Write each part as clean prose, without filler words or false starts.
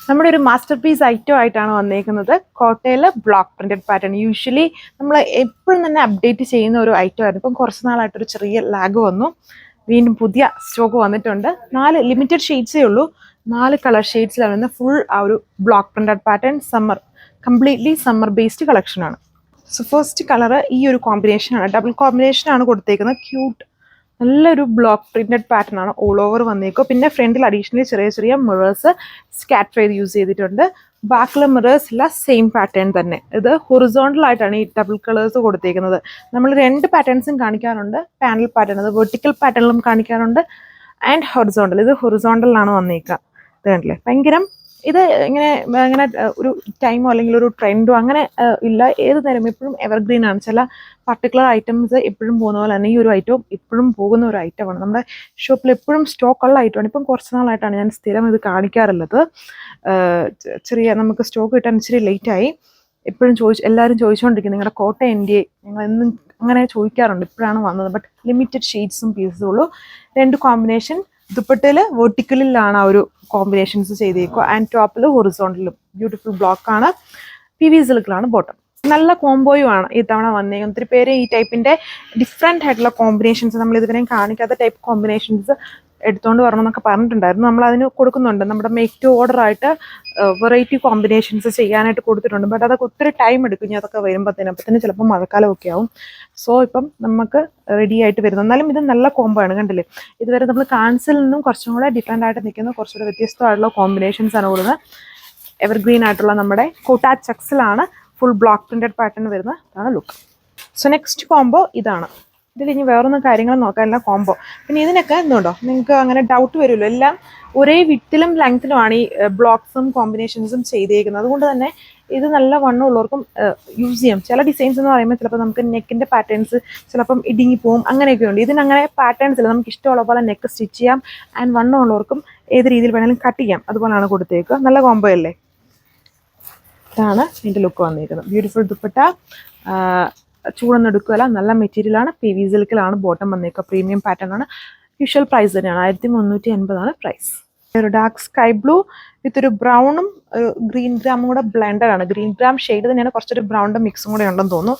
നമ്മുടെ ഒരു master piece item ആയിട്ടാണ് വന്നേക്കുന്നത്. കോട്ടയിൽ ബ്ലോക്ക് പ്രിന്റഡ് പാറ്റേൺ. യൂഷ്വലി നമ്മൾ എപ്പോഴും തന്നെ അപ്ഡേറ്റ് ചെയ്യുന്ന ഒരു ഐറ്റം ആയിരുന്നു. ഇപ്പം കുറച്ച് നാളായിട്ടൊരു ചെറിയ ലാഗ് വന്നു. വീണ്ടും പുതിയ സ്റ്റോക്ക് വന്നിട്ടുണ്ട്. 4 ലിമിറ്റഡ് ഷെയ്ഡ്സേ ഉള്ളൂ. 4 കളർ ഷെയ്ഡ്സിലാണ് വരുന്നത്. ഫുൾ ആ ഒരു block printed pattern completely summer based കളക്ഷനാണ്. സോ ഫസ്റ്റ് കളറ് ഈ ഒരു കോമ്പിനേഷനാണ്. ഡബിൾ കോമ്പിനേഷനാണ് കൊടുത്തേക്കുന്നത്. ക്യൂട്ട് നല്ലൊരു ബ്ലോക്ക് പ്രിന്റഡ് പാറ്റേൺ ആണ് ഓൾ ഓവർ വന്നേക്കും. പിന്നെ ഫ്രണ്ടിൽ അഡീഷണലി ചെറിയ ചെറിയ മിറേഴ്സ് സ്കാറ്റർ ചെയ്ത് യൂസ് ചെയ്തിട്ടുണ്ട്. ബാക്കിലെ മിറേഴ്സ് എല്ലാം സെയിം പാറ്റേൺ തന്നെ. ഇത് ഹൊറിസോണ്ടൽ ആയിട്ടാണ് ഈ ഡബിൾ കളേഴ്സ് കൊടുത്തേക്കുന്നത്. നമ്മൾ 2 പാറ്റേൺസും കാണിക്കാറുണ്ട്. പാനൽ പാറ്റേൺ, അത് വെർട്ടിക്കൽ പാറ്റേണിലും കാണിക്കാറുണ്ട്, ആൻഡ് ഹൊറിസോണ്ടൽ. ഇത് ഹൊറിസോണ്ടലിലാണ് വന്നേക്കുക. ഇത് കണ്ടില്ലേ, ഭയങ്കരം ഇത് ഇങ്ങനെ ഒരു ടൈമോ അല്ലെങ്കിൽ ഒരു ട്രെൻഡോ അങ്ങനെ ഇല്ല. ഏത് നേരം എപ്പോഴും എവർഗ്രീൻ ആണ്. ചില പർട്ടിക്കുലർ ഐറ്റംസ് എപ്പോഴും പോകുന്ന പോലെ തന്നെ ഈ ഒരു ഐറ്റവും എപ്പോഴും പോകുന്ന ഒരു ഐറ്റമാണ്. നമ്മുടെ ഷോപ്പിൽ എപ്പോഴും സ്റ്റോക്കുള്ള ഐറ്റമാണ്. ഇപ്പം കുറച്ച് നാളായിട്ടാണ് ഞാൻ സ്ഥിരം ഇത് കാണിക്കാറുള്ളത്. നമുക്ക് സ്റ്റോക്ക് കിട്ടാൻ ഇച്ചിരി ലേറ്റായി. എപ്പോഴും എല്ലാവരും ചോദിച്ചുകൊണ്ടിരിക്കും നിങ്ങളുടെ കോട്ട എൻ്റെ, ഞങ്ങൾ എന്നും അങ്ങനെ ചോദിക്കാറുണ്ട്. ഇപ്പോഴാണ് വന്നത്. ബട്ട് ലിമിറ്റഡ് ഷെയ്ഡ്സും പീസസും ഉള്ളൂ. 2 കോമ്പിനേഷൻ. ദുപ്പട്ടയിൽ വെർട്ടിക്കലിലാണ് ആ ഒരു കോമ്പിനേഷൻസ് ചെയ്തേക്കുക, ആൻഡ് ടോപ്പിൽ ഹൊറിസോണ്ടലും. ബ്യൂട്ടിഫുൾ ബ്ലോക്ക് ആണ്. PV സിൽക്കിലാണ് ബോട്ടം. നല്ല കോംബോയും ആണ് ഈ തവണ വന്നേക്കുന്നത്. ഒത്തിരി പേര് ഈ ടൈപ്പിന്റെ ഡിഫറെന്റ് ആയിട്ടുള്ള കോമ്പിനേഷൻസ്, നമ്മൾ ഇതുവരെയും കാണിക്കാത്ത ടൈപ്പ് കോമ്പിനേഷൻസ് എടുത്തുകൊണ്ട് വരണം എന്നൊക്കെ പറഞ്ഞിട്ടുണ്ടായിരുന്നു. നമ്മൾ അതിന് കൊടുക്കുന്നുണ്ട്. നമ്മുടെ മേക്ക് ടു ഓർഡർ ആയിട്ട് വെറൈറ്റി കോമ്പിനേഷൻസ് ചെയ്യാനായിട്ട് കൊടുത്തിട്ടുണ്ട്. ബട്ട് അതൊക്കെ ഒത്തിരി ടൈം എടുക്കും. ഇനി അതൊക്കെ വരുമ്പോഴത്തേനും ചിലപ്പോൾ മഴക്കാലമൊക്കെ ആവും. സോ ഇപ്പം നമുക്ക് റെഡി ആയിട്ട് വരുന്നത്. എന്നാലും ഇത് നല്ല കോംബോ ആണ്. കണ്ടില്ലേ, ഇതുവരെ നമ്മൾ കാൻസിൽ നിന്നും കുറച്ചും കൂടെ ഡിഫറെൻ്റ് ആയിട്ട് നിൽക്കുന്ന കുറച്ചുകൂടെ വ്യത്യസ്തമായിട്ടുള്ള കോമ്പിനേഷൻസ് ആണ് കൊടുക്കുന്നത്. എവർഗ്രീൻ ആയിട്ടുള്ള നമ്മുടെ കോട്ട ചെക്സിലാണ് ഫുൾ ബ്ലോക്ക് പ്രിന്റഡ് പാറ്റേൺ വരുന്ന അതാണ് ലുക്ക്. സോ നെക്സ്റ്റ് കോംബോ ഇതാണ്. ഇതിൽ ഇനി വേറൊന്നും കാര്യങ്ങൾ നോക്കാനില്ല, കോംബോ. പിന്നെ ഇതിനൊക്കെ എന്തുണ്ടോ നിങ്ങൾക്ക് അങ്ങനെ ഡൗട്ട് വരുമല്ലോ, എല്ലാം ഒരേ വിത്തിലും ലെങ്ത്തിലുമാണ് ഈ ബ്ലോക്സും കോമ്പിനേഷൻസും ചെയ്തേക്കുന്നത്. അതുകൊണ്ട് തന്നെ ഇത് നല്ല വണ്ണമുള്ളവർക്കും യൂസ് ചെയ്യാം. ചില ഡിസൈൻസ് എന്ന് പറയുമ്പോൾ ചിലപ്പോൾ നമുക്ക് നെക്കിൻ്റെ പാറ്റേൺസ് ചിലപ്പം ഇടുങ്ങി പോവും, അങ്ങനെയൊക്കെ ഉണ്ട്. ഇതിനങ്ങനെ പാറ്റേൺസ് ഇല്ല. നമുക്ക് ഇഷ്ടമുള്ള പോലെ നെക്ക് സ്റ്റിച്ച് ചെയ്യാം. ആൻഡ് വണ്ണമുള്ളവർക്കും ഏത് രീതിയിൽ വേണമെങ്കിലും കട്ട് ചെയ്യാം. അതുപോലെയാണ് കൊടുത്തേക്കുക. നല്ല കോംബോ അല്ലേ. ഇതാണ് ഇതിൻ്റെ ലുക്ക് വന്നിരിക്കുന്നത്. ബ്യൂട്ടിഫുൾ ദുപ്പട്ട, ചൂടൊന്നും എടുക്കുകയല്ല, നല്ല മെറ്റീരിയലാണ്. PV സിൽക്കിലാണ് ബോട്ടം വന്നേക്കുക. പ്രീമിയം പാറ്റേൺ ആണ്. യൂഷ്വൽ പ്രൈസ് തന്നെയാണ്. 1380 പ്രൈസ്. ഒരു ഡാർക്ക് സ്കൈ ബ്ലൂ വിത്ത് ഒരു ബ്രൗണും ഒരു ഗ്രീൻ ഗ്രാമും കൂടെ ബ്ലെൻഡഡ് ആണ്. ഗ്രീൻ ഗ്രാം ഷെയ്ഡ് തന്നെയാണ്, കുറച്ചൊരു ബ്രൗണിൻ്റെ മിക്സും കൂടെ ഉണ്ടെന്ന് തോന്നുന്നു.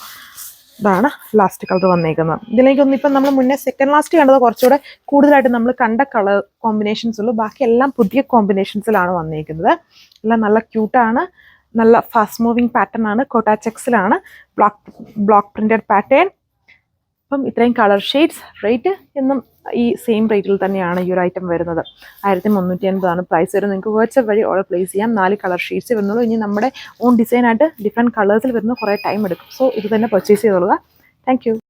ഇതാണ് ലാസ്റ്റ് കളർ വന്നേക്കുന്നത്. ഇതിലേക്കൊന്നും ഇപ്പം നമ്മൾ മുന്നേ സെക്കൻഡ് ലാസ്റ്റ് കണ്ടത് കുറച്ചുകൂടെ കൂടുതലായിട്ട് നമ്മൾ കണ്ട കളർ കോമ്പിനേഷൻസ് ഉള്ളൂ. ബാക്കി എല്ലാം പുതിയ കോമ്പിനേഷൻസിലാണ് വന്നേക്കുന്നത്. എല്ലാം നല്ല ക്യൂട്ടാണ്. നല്ല ഫാസ്റ്റ് മൂവിങ് പാറ്റേൺ ആണ്. കോട്ട ചെക്സിലാണ് ബ്ലോക്ക് പ്രിന്റഡ് പാറ്റേൺ. അപ്പം ഇത്രയും കളർ ഷെയ്ഡ്സ്. റേറ്റ് എന്നും ഈ സെയിം റേറ്റിൽ തന്നെയാണ് ഈ ഒരു ഐറ്റം വരുന്നത്. 1380 പ്രൈസ് വരും. നിങ്ങൾക്ക് വാട്സ്ആപ്പ് വഴി ഓർഡർ പ്ലേസ് ചെയ്യാം. 4 കളർ ഷെയ്ഡ്സ് വരുന്നുള്ളൂ. ഇനി നമ്മുടെ ഓൺ ഡിസൈനായിട്ട് ഡിഫറെൻറ്റ് കളേഴ്സിൽ വരുന്ന കുറേ ടൈം എടുക്കും. സോ ഇത് തന്നെ പർച്ചേസ് ചെയ്തോളുക. Thank you.